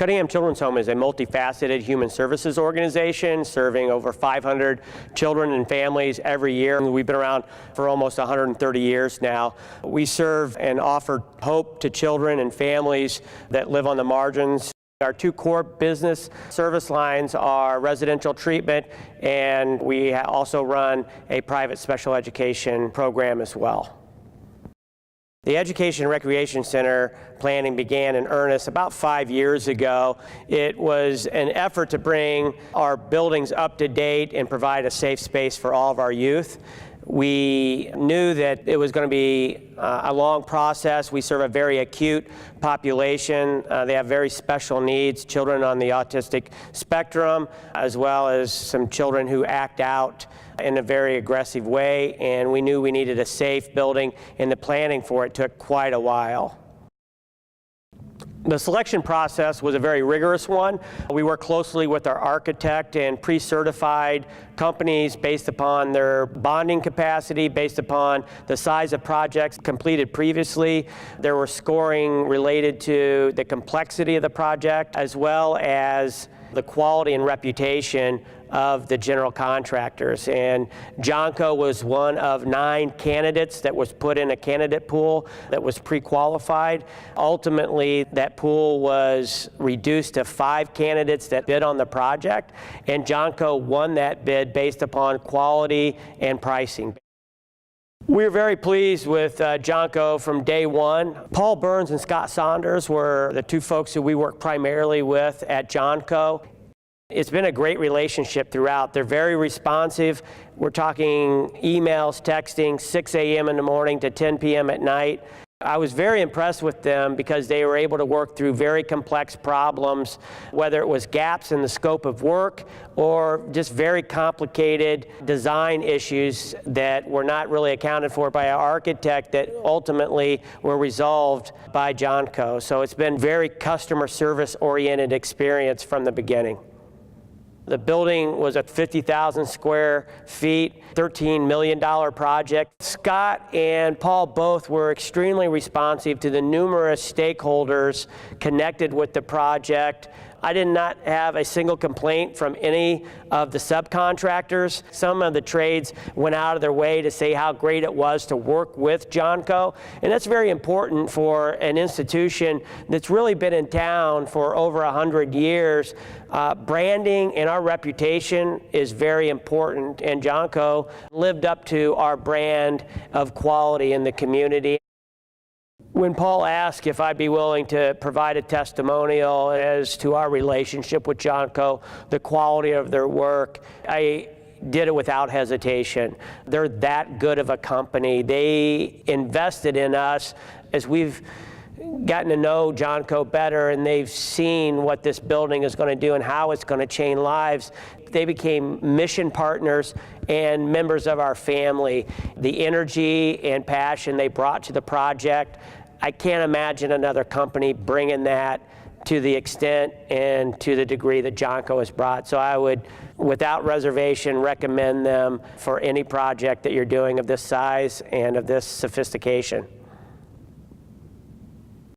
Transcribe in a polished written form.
Cunningham Children's Home is a multifaceted human services organization serving over 500 children and families every year. We've been around for almost 130 years now. We serve and offer hope to children and families that live on the margins. Our two core business service lines are residential treatment, and we also run a private special education program as well. The Education and Recreation Center planning began in earnest about 5 years ago. It was an effort to bring our buildings up to date and provide a safe space for all of our youth. We knew that it was going to be a long process. We serve a very acute population. They have very special needs, children on the autistic spectrum, as well as some children who act out in a very aggressive way, and we knew we needed a safe building, and the planning for it took quite a while. The selection process was a very rigorous one. We worked closely with our architect and pre-certified companies based upon their bonding capacity, based upon the size of projects completed previously. There were scoring related to the complexity of the project, as well as the quality and reputation of the general contractors. And Johnco was one of 9 candidates that was put in a candidate pool that was pre-qualified. Ultimately, that pool was reduced to 5 candidates that bid on the project, and Johnco won that bid based upon quality and pricing. We're very pleased with Johnco from day one. Paul Burns and Scott Saunders were the two folks who we work primarily with at Johnco. It's been a great relationship throughout. They're very responsive. We're talking emails, texting, 6 a.m. in the morning to 10 p.m. at night. I was very impressed with them because they were able to work through very complex problems, whether it was gaps in the scope of work or just very complicated design issues that were not really accounted for by our architect that ultimately were resolved by Johnco. So it's been very customer service oriented experience from the beginning. The building was at 50,000 square feet, $13 million project. Scott and Paul both were extremely responsive to the numerous stakeholders connected with the project. I did not have a single complaint from any of the subcontractors. Some of the trades went out of their way to say how great it was to work with Johnco, and that's very important for an institution that's really been in town for over 100 years. Branding and our reputation is very important, and Johnco lived up to our brand of quality in the community. When Paul asked if I'd be willing to provide a testimonial as to our relationship with Johnco, the quality of their work, I did it without hesitation. They're that good of a company. They invested in us as we've gotten to know Johnco better, and they've seen what this building is going to do and how it's going to change lives. They became mission partners and members of our family. The energy and passion they brought to the project, I can't imagine another company bringing that to the extent and to the degree that Johnco has brought. So I would, without reservation, recommend them for any project that you're doing of this size and of this sophistication.